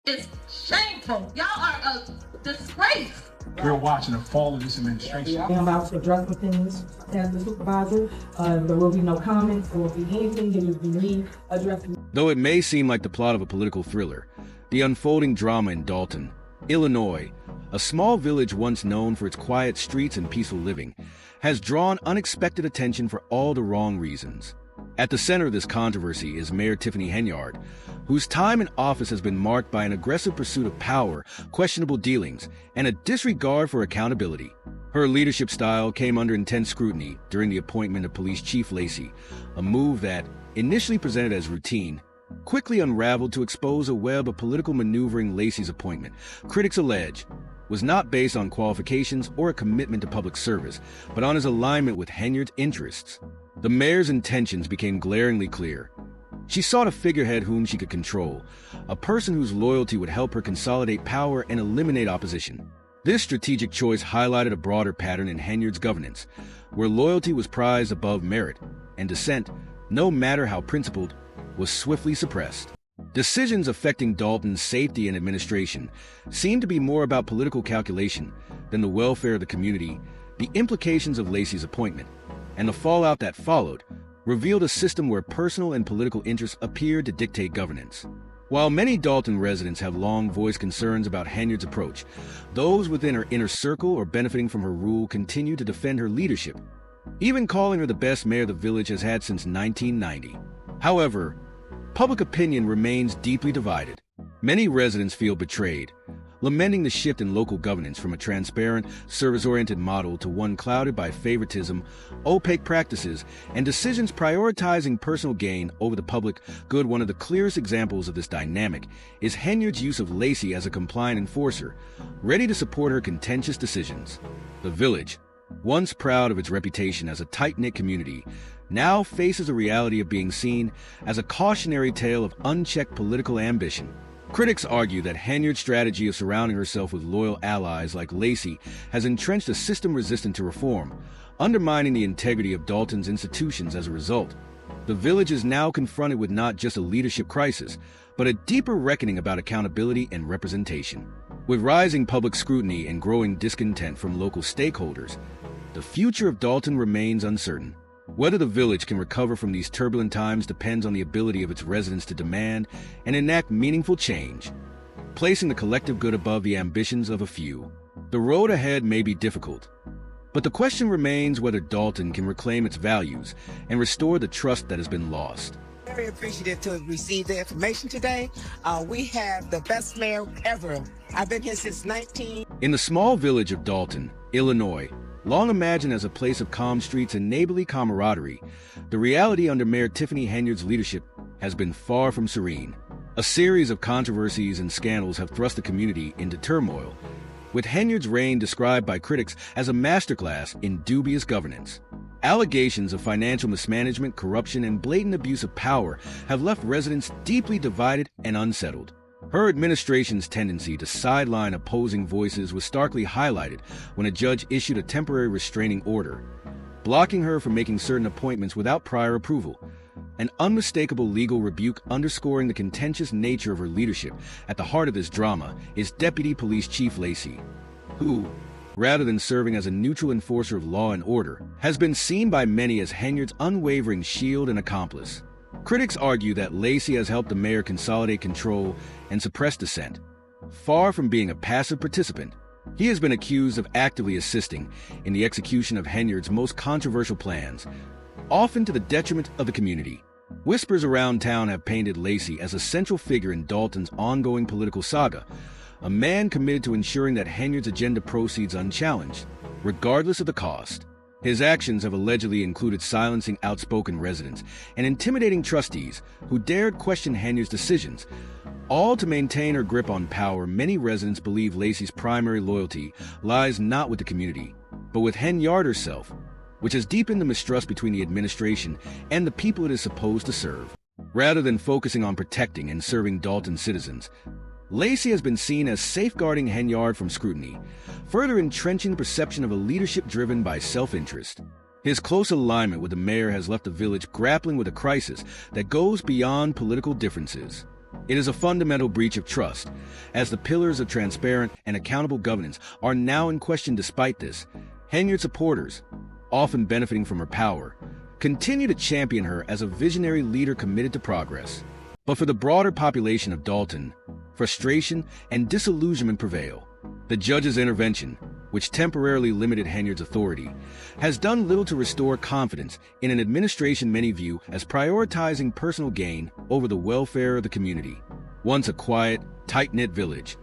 It's shameful. Y'all are a disgrace. We're watching the fall of this administration. I'm about to address the things as the supervisor. There will be no comments. There will be anything that is being addressed. Though it may seem like the plot of a political thriller, the unfolding drama in Dalton, Illinois, a small village once known for its quiet streets and peaceful living, has drawn unexpected attention for all the wrong reasons. At the center of this controversy is Mayor Tiffany Henyard, whose time in office has been marked by an aggressive pursuit of power, questionable dealings, and a disregard for accountability. Her leadership style came under intense scrutiny during the appointment of Police Chief Lacey, a move that, initially presented as routine, quickly unraveled to expose a web of political maneuvering. Lacey's appointment, critics allege, was not based on qualifications or a commitment to public service, but on his alignment with Henyard's interests. The mayor's intentions became glaringly clear. She sought a figurehead whom she could control, a person whose loyalty would help her consolidate power and eliminate opposition. This strategic choice highlighted a broader pattern in Henyard's governance, where loyalty was prized above merit, and dissent, no matter how principled, was swiftly suppressed. Decisions affecting Dalton's safety and administration seemed to be more about political calculation than the welfare of the community. The implications of Lacey's appointment, and the fallout that followed, revealed a system where personal and political interests appeared to dictate governance. While many Dalton residents have long voiced concerns about Henyard's approach, those within her inner circle or benefiting from her rule continue to defend her leadership, even calling her the best mayor the village has had since 1990. However, public opinion remains deeply divided. Many residents feel betrayed, lamenting the shift in local governance from a transparent, service-oriented model to one clouded by favoritism, opaque practices, and decisions prioritizing personal gain over the public good. One of the clearest examples of this dynamic is Henyard's use of Lacey as a compliant enforcer, ready to support her contentious decisions. The village, once proud of its reputation as a tight-knit community, now faces the reality of being seen as a cautionary tale of unchecked political ambition. Critics argue that Henyard's strategy of surrounding herself with loyal allies like Lacey has entrenched a system resistant to reform, undermining the integrity of Dalton's institutions. As a result, the village is now confronted with not just a leadership crisis, but a deeper reckoning about accountability and representation. With rising public scrutiny and growing discontent from local stakeholders, the future of Dalton remains uncertain. Whether the village can recover from these turbulent times depends on the ability of its residents to demand and enact meaningful change, placing the collective good above the ambitions of a few. The road ahead may be difficult, but the question remains whether Dalton can reclaim its values and restore the trust that has been lost. Very appreciative to receive the information today. We have the best mayor ever. I've been here since 19... In the small village of Dalton, Illinois, long imagined as a place of calm streets and neighborly camaraderie, the reality under Mayor Tiffany Henyard's leadership has been far from serene. A series of controversies and scandals have thrust the community into turmoil, with Henyard's reign described by critics as a masterclass in dubious governance. Allegations of financial mismanagement, corruption, and blatant abuse of power have left residents deeply divided and unsettled. Her administration's tendency to sideline opposing voices was starkly highlighted when a judge issued a temporary restraining order, blocking her from making certain appointments without prior approval, an unmistakable legal rebuke underscoring the contentious nature of her leadership. At the heart of this drama is Deputy Police Chief Lacey, who, rather than serving as a neutral enforcer of law and order, has been seen by many as Henyard's unwavering shield and accomplice. Critics argue that Lacey has helped the mayor consolidate control and suppress dissent. Far from being a passive participant, he has been accused of actively assisting in the execution of Henyard's most controversial plans, often to the detriment of the community. Whispers around town have painted Lacey as a central figure in Dalton's ongoing political saga, a man committed to ensuring that Henyard's agenda proceeds unchallenged, regardless of the cost. His actions have allegedly included silencing outspoken residents and intimidating trustees who dared question Henyard's decisions, all to maintain her grip on power. Many residents believe Lacey's primary loyalty lies not with the community, but with Henyard herself, which has deepened the mistrust between the administration and the people it is supposed to serve. Rather than focusing on protecting and serving Dalton citizens, Lacey has been seen as safeguarding Henyard from scrutiny, further entrenching the perception of a leadership driven by self-interest. His close alignment with the mayor has left the village grappling with a crisis that goes beyond political differences. It is a fundamental breach of trust, as the pillars of transparent and accountable governance are now in question. Despite this, Henyard's supporters, often benefiting from her power, continue to champion her as a visionary leader committed to progress. But for the broader population of Dalton, frustration and disillusionment prevail. The judge's intervention, which temporarily limited Henyard's authority, has done little to restore confidence in an administration many view as prioritizing personal gain over the welfare of the community. Once a quiet, tight-knit village,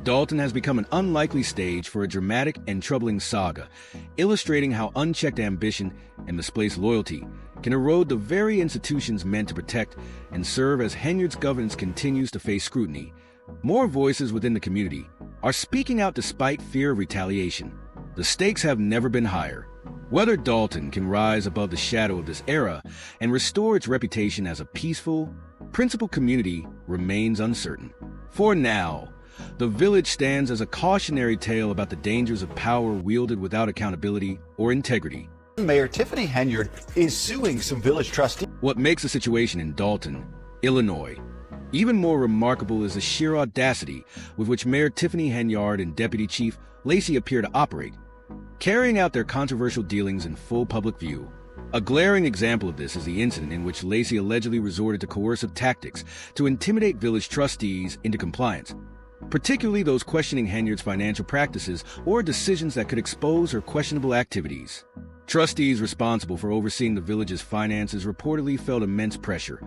Dalton has become an unlikely stage for a dramatic and troubling saga, illustrating how unchecked ambition and misplaced loyalty can erode the very institutions meant to protect and serve. As Henyard's governance continues to face scrutiny, more voices within the community are speaking out despite fear of retaliation. The stakes have never been higher. Whether Dalton can rise above the shadow of this era and restore its reputation as a peaceful, principled community remains uncertain. For now, the village stands as a cautionary tale about the dangers of power wielded without accountability or integrity. Mayor Tiffany Henyard is suing some village trustees. What makes the situation in Dalton, Illinois, even more remarkable is the sheer audacity with which Mayor Tiffany Henyard and Deputy Chief Lacey appear to operate, carrying out their controversial dealings in full public view. A glaring example of this is the incident in which Lacey allegedly resorted to coercive tactics to intimidate village trustees into compliance, particularly those questioning Henyard's financial practices or decisions that could expose her questionable activities. Trustees responsible for overseeing the village's finances reportedly felt immense pressure,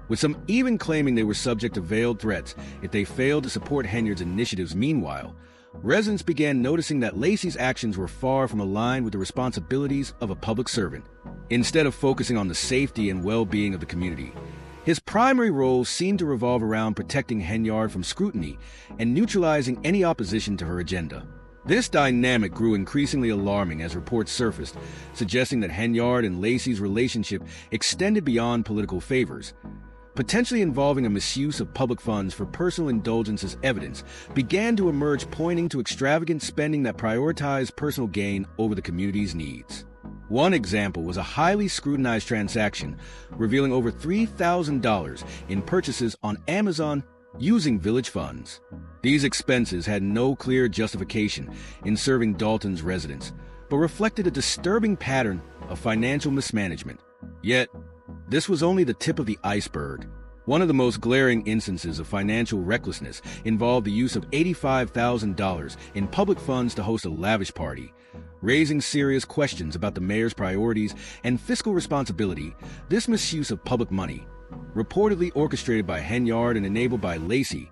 with some even claiming they were subject to veiled threats if they failed to support Henyard's initiatives. Meanwhile, residents began noticing that Lacey's actions were far from aligned with the responsibilities of a public servant. Instead of focusing on the safety and well-being of the community, his primary role seemed to revolve around protecting Henyard from scrutiny and neutralizing any opposition to her agenda. This dynamic grew increasingly alarming as reports surfaced, suggesting that Henyard and Lacey's relationship extended beyond political favors, potentially involving a misuse of public funds for personal indulgences. Evidence began to emerge pointing to extravagant spending that prioritized personal gain over the community's needs. One example was a highly scrutinized transaction revealing over $3,000 in purchases on Amazon using village funds. These expenses had no clear justification in serving Dalton's residents, but reflected a disturbing pattern of financial mismanagement. Yet, this was only the tip of the iceberg. One of the most glaring instances of financial recklessness involved the use of $85,000 in public funds to host a lavish party. Raising serious questions about the mayor's priorities and fiscal responsibility, this misuse of public money, reportedly orchestrated by Henyard and enabled by Lacey,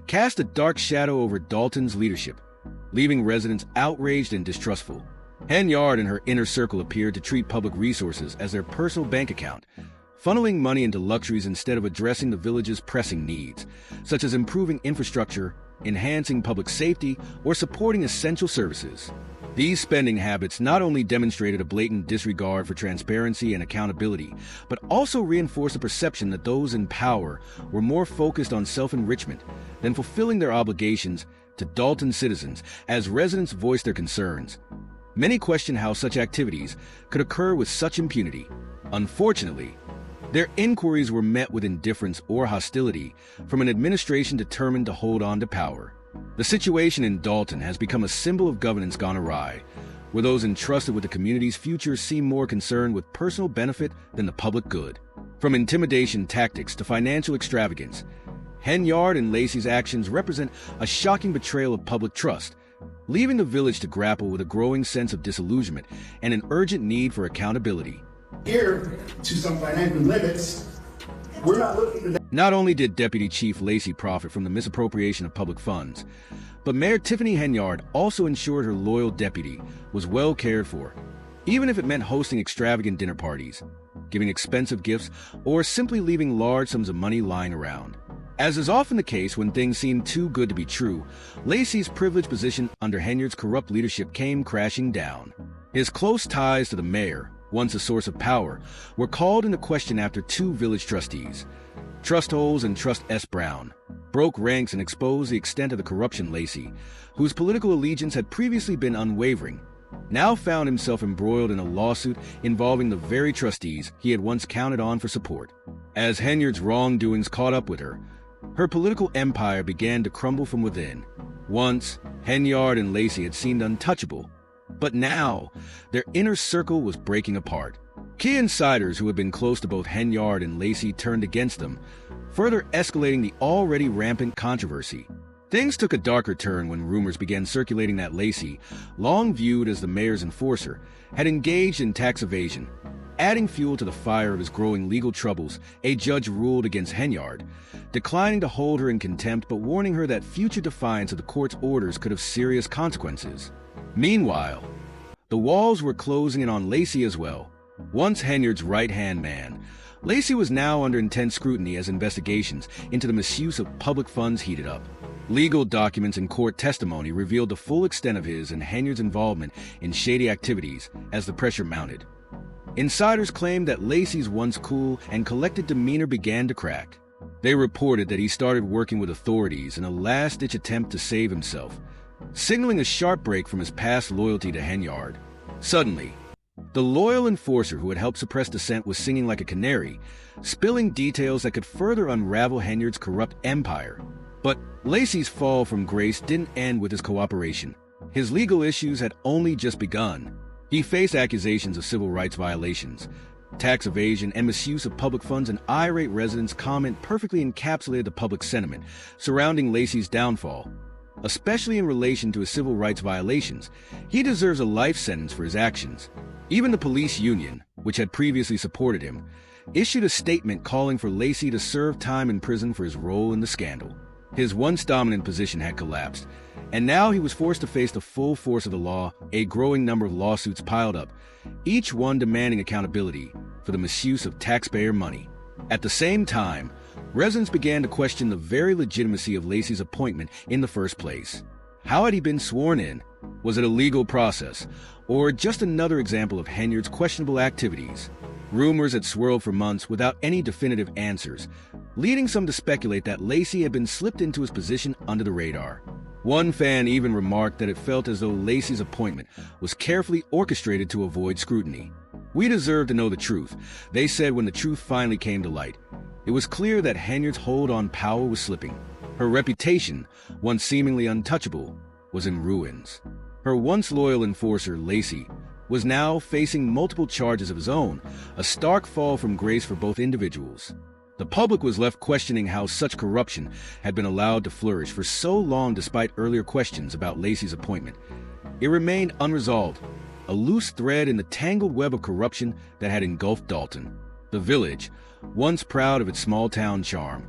cast a dark shadow over Dalton's leadership, leaving residents outraged and distrustful. Henyard and her inner circle appeared to treat public resources as their personal bank account, funneling money into luxuries instead of addressing the village's pressing needs, such as improving infrastructure, enhancing public safety, or supporting essential services. These spending habits not only demonstrated a blatant disregard for transparency and accountability, but also reinforced the perception that those in power were more focused on self-enrichment than fulfilling their obligations to Dalton citizens. As residents voiced their concerns, many questioned how such activities could occur with such impunity. Unfortunately, their inquiries were met with indifference or hostility from an administration determined to hold on to power. The situation in Dalton has become a symbol of governance gone awry, where those entrusted with the community's future seem more concerned with personal benefit than the public good. From intimidation tactics to financial extravagance, Henyard and Lacey's actions represent a shocking betrayal of public trust, leaving the village to grapple with a growing sense of disillusionment and an urgent need for accountability. Here to some financial limits, we're not looking to. Not only did Deputy Chief Lacey profit from the misappropriation of public funds, but Mayor Tiffany Henyard also ensured her loyal deputy was well cared for, even if it meant hosting extravagant dinner parties, giving expensive gifts, or simply leaving large sums of money lying around. As is often the case when things seem too good to be true, Lacey's privileged position under Henyard's corrupt leadership came crashing down. His close ties to the mayor, once a source of power, were called into question after two village trustees, Trust Holes and Trust S. Brown, broke ranks and exposed the extent of the corruption. Lacey, whose political allegiance had previously been unwavering, now found himself embroiled in a lawsuit involving the very trustees he had once counted on for support. As Henyard's wrongdoings caught up with her, Her political empire began to crumble from within. Once, Henyard and Lacey had seemed untouchable, but now their inner circle was breaking apart. Key insiders who had been close to both Henyard and Lacey turned against them, further escalating the already rampant controversy. Things took a darker turn when rumors began circulating that Lacey, long viewed as the mayor's enforcer, had engaged in tax evasion. Adding fuel to the fire of his growing legal troubles, a judge ruled against Henyard, declining to hold her in contempt but warning her that future defiance of the court's orders could have serious consequences. Meanwhile, the walls were closing in on Lacey as well. Once Henyard's right-hand man, Lacey was now under intense scrutiny as investigations into the misuse of public funds heated up. Legal documents and court testimony revealed the full extent of his and Henyard's involvement in shady activities as the pressure mounted. Insiders claimed that Lacey's once cool and collected demeanor began to crack. They reported that he started working with authorities in a last-ditch attempt to save himself, signaling a sharp break from his past loyalty to Henyard. Suddenly, the loyal enforcer who had helped suppress dissent was singing like a canary, spilling details that could further unravel Henyard's corrupt empire. But Lacey's fall from grace didn't end with his cooperation. His legal issues had only just begun. He faced accusations of civil rights violations, tax evasion, and misuse of public funds. An irate resident's comment perfectly encapsulated the public sentiment surrounding Lacey's downfall. Especially in relation to his civil rights violations, he deserves a life sentence for his actions. Even the police union, which had previously supported him, issued a statement calling for Lacey to serve time in prison for his role in the scandal. His once dominant position had collapsed, and now he was forced to face the full force of the law. A growing number of lawsuits piled up, each one demanding accountability for the misuse of taxpayer money. At the same time, residents began to question the very legitimacy of Lacey's appointment in the first place. How had he been sworn in? Was it a legal process, or just another example of Henyard's questionable activities? Rumors had swirled for months without any definitive answers, leading some to speculate that Lacey had been slipped into his position under the radar. One fan even remarked that it felt as though Lacey's appointment was carefully orchestrated to avoid scrutiny. "We deserve to know the truth," they said when the truth finally came to light. It was clear that Henyard's hold on power was slipping. Her reputation, once seemingly untouchable, was in ruins. Her once loyal enforcer, Lacey, was now facing multiple charges of his own, a stark fall from grace for both individuals. The public was left questioning how such corruption had been allowed to flourish for so long despite earlier questions about Lacey's appointment. It remained unresolved, a loose thread in the tangled web of corruption that had engulfed Dalton. The village, once proud of its small-town charm,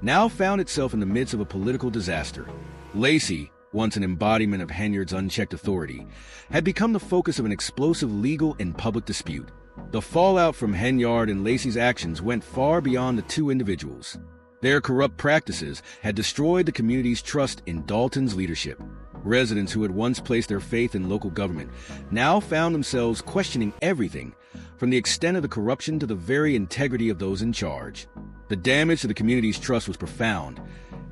now found itself in the midst of a political disaster. Lacey, once an embodiment of Henyard's unchecked authority, had become the focus of an explosive legal and public dispute. The fallout from Henyard and Lacey's actions went far beyond the two individuals. Their corrupt practices had destroyed the community's trust in Dalton's leadership. Residents who had once placed their faith in local government now found themselves questioning everything, from the extent of the corruption to the very integrity of those in charge. The damage to the community's trust was profound,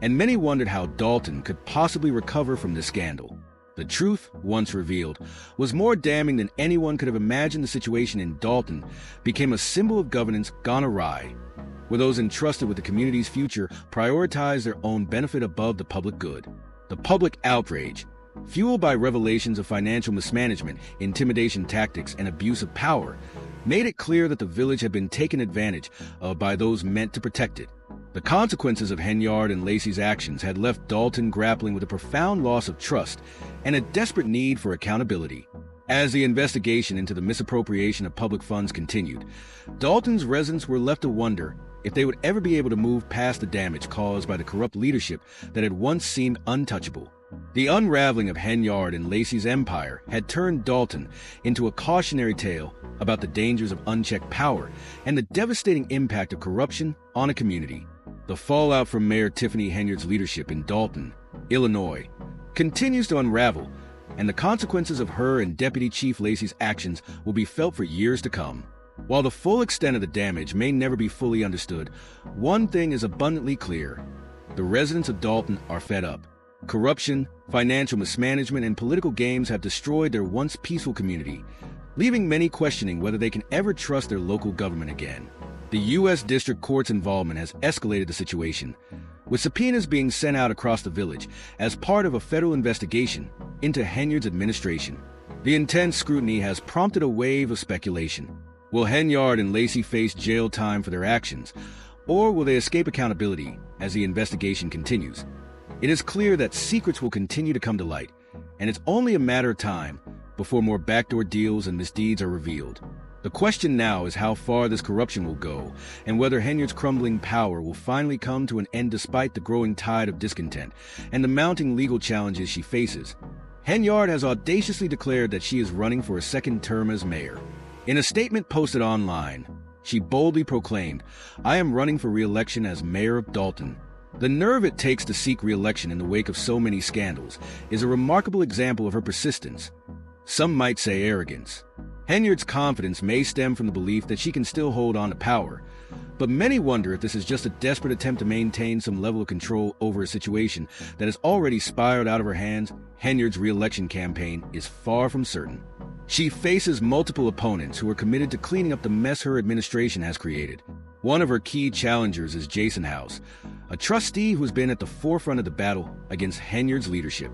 and many wondered how Dalton could possibly recover from this scandal. The truth, once revealed, was more damning than anyone could have imagined. The situation in Dalton became a symbol of governance gone awry, where those entrusted with the community's future prioritized their own benefit above the public good. The public outrage, fueled by revelations of financial mismanagement, intimidation tactics, and abuse of power, made it clear that the village had been taken advantage of by those meant to protect it. The consequences of Henyard and Lacey's actions had left Dalton grappling with a profound loss of trust and a desperate need for accountability. As the investigation into the misappropriation of public funds continued, Dalton's residents were left to wonder if they would ever be able to move past the damage caused by the corrupt leadership that had once seemed untouchable. The unraveling of Henyard and Lacey's empire had turned Dalton into a cautionary tale about the dangers of unchecked power and the devastating impact of corruption on a community. The fallout from Mayor Tiffany Henyard's leadership in Dalton, Illinois, continues to unravel, and the consequences of her and Deputy Chief Lacey's actions will be felt for years to come. While the full extent of the damage may never be fully understood, one thing is abundantly clear. The residents of Dalton are fed up. Corruption, financial mismanagement, and political games have destroyed their once peaceful community, leaving many questioning whether they can ever trust their local government again. The U.S. District Court's involvement has escalated the situation, with subpoenas being sent out across the village as part of a federal investigation into Henyard's administration. The intense scrutiny has prompted a wave of speculation. Will Henyard and Lacey face jail time for their actions, or will they escape accountability as the investigation continues? It is clear that secrets will continue to come to light, and it's only a matter of time before more backdoor deals and misdeeds are revealed. The question now is how far this corruption will go, and whether Henyard's crumbling power will finally come to an end despite the growing tide of discontent and the mounting legal challenges she faces. Henyard has audaciously declared that she is running for a second term as mayor. In a statement posted online, she boldly proclaimed, "I am running for re-election as mayor of Dalton." The nerve it takes to seek re-election in the wake of so many scandals is a remarkable example of her persistence. Some might say arrogance. Henyard's confidence may stem from the belief that she can still hold on to power, but many wonder if this is just a desperate attempt to maintain some level of control over a situation that has already spiraled out of her hands. Henyard's re-election campaign is far from certain. She faces multiple opponents who are committed to cleaning up the mess her administration has created. One of her key challengers is Jason House, a trustee who has been at the forefront of the battle against Henyard's leadership.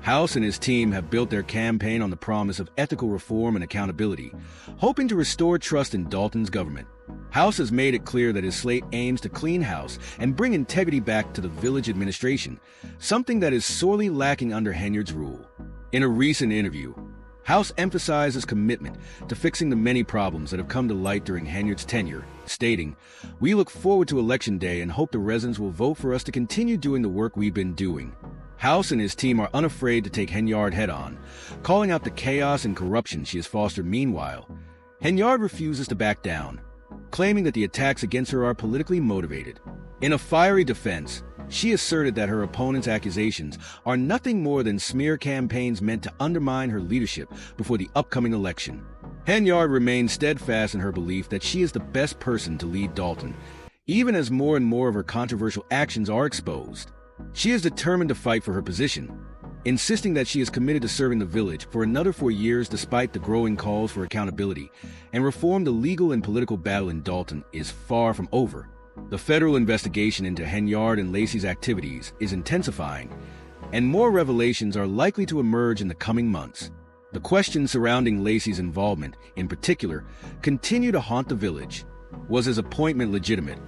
House and his team have built their campaign on the promise of ethical reform and accountability, hoping to restore trust in Dalton's government. House has made it clear that his slate aims to clean house and bring integrity back to the village administration, something that is sorely lacking under Henyard's rule. In a recent interview, House emphasized his commitment to fixing the many problems that have come to light during Henyard's tenure, stating, "We look forward to Election Day and hope the residents will vote for us to continue doing the work we've been doing." House and his team are unafraid to take Henyard head-on, calling out the chaos and corruption she has fostered meanwhile. Henyard refuses to back down, claiming that the attacks against her are politically motivated. In a fiery defense, she asserted that her opponent's accusations are nothing more than smear campaigns meant to undermine her leadership before the upcoming election. Henyard remains steadfast in her belief that she is the best person to lead Dalton, even as more and more of her controversial actions are exposed. She is determined to fight for her position, insisting that she is committed to serving the village for another 4 years despite the growing calls for accountability and reform. The legal and political battle in Dalton is far from over. The federal investigation into Henyard and Lacey's activities is intensifying, and more revelations are likely to emerge in the coming months. The questions surrounding Lacey's involvement, in particular, continue to haunt the village. Was his appointment legitimate,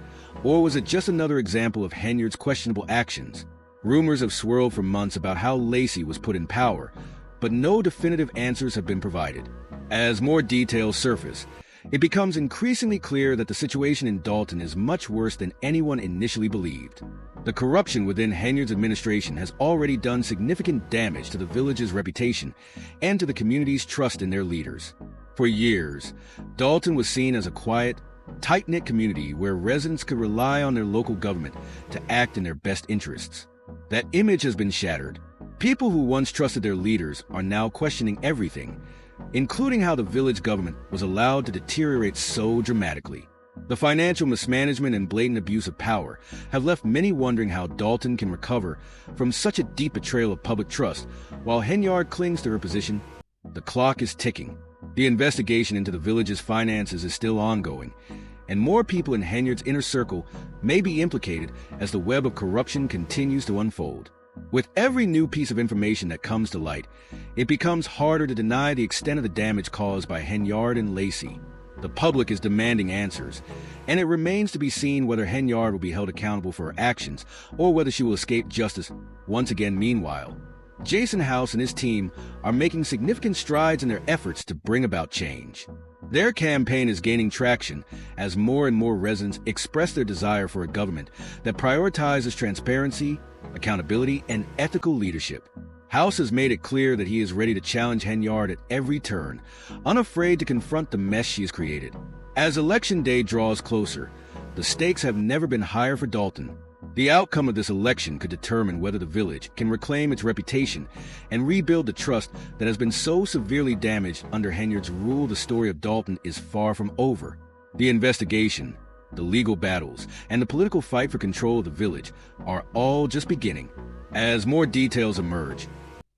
or was it just another example of Henyard's questionable actions? Rumors have swirled for months about how Lacey was put in power, but no definitive answers have been provided. As more details surface, it becomes increasingly clear that the situation in Dalton is much worse than anyone initially believed. The corruption within Henyard's administration has already done significant damage to the village's reputation and to the community's trust in their leaders. For years, Dalton was seen as a quiet, tight-knit community where residents could rely on their local government to act in their best interests. That image has been shattered. People who once trusted their leaders are now questioning everything, including how the village government was allowed to deteriorate so dramatically. The financial mismanagement and blatant abuse of power have left many wondering how Dalton can recover from such a deep betrayal of public trust. While Henyard clings to her position, the clock is ticking. The investigation into the village's finances is still ongoing, and more people in Henyard's inner circle may be implicated as the web of corruption continues to unfold. With every new piece of information that comes to light, it becomes harder to deny the extent of the damage caused by Henyard and Lacey. The public is demanding answers, and it remains to be seen whether Henyard will be held accountable for her actions or whether she will escape justice once again. Meanwhile, Jason House and his team are making significant strides in their efforts to bring about change. Their campaign is gaining traction as more and more residents express their desire for a government that prioritizes transparency, accountability, and ethical leadership. House has made it clear that he is ready to challenge Henyard at every turn, unafraid to confront the mess she has created. As Election Day draws closer, the stakes have never been higher for Dalton. The outcome of this election could determine whether the village can reclaim its reputation and rebuild the trust that has been so severely damaged under Henyard's rule. The story of Dalton is far from over. The investigation, the legal battles, and the political fight for control of the village are all just beginning. As more details emerge,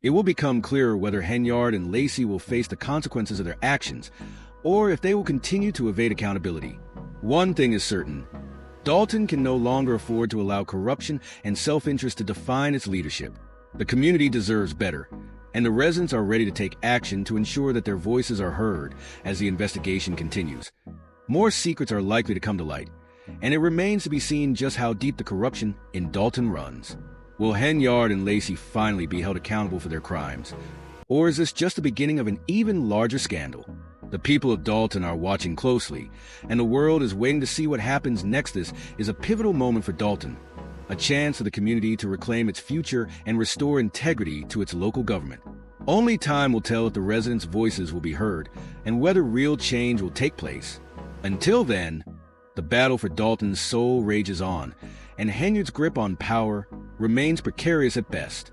it will become clearer whether Henyard and Lacey will face the consequences of their actions, or if they will continue to evade accountability. One thing is certain: Dalton can no longer afford to allow corruption and self-interest to define its leadership. The community deserves better, and the residents are ready to take action to ensure that their voices are heard as the investigation continues. More secrets are likely to come to light, and it remains to be seen just how deep the corruption in Dalton runs. Will Henyard and Lacey finally be held accountable for their crimes? Or is this just the beginning of an even larger scandal? The people of Dalton are watching closely, and the world is waiting to see what happens next. This is a pivotal moment for Dalton, a chance for the community to reclaim its future and restore integrity to its local government. Only time will tell if the residents' voices will be heard and whether real change will take place. Until then, the battle for Dalton's soul rages on, and Henyard's grip on power remains precarious at best.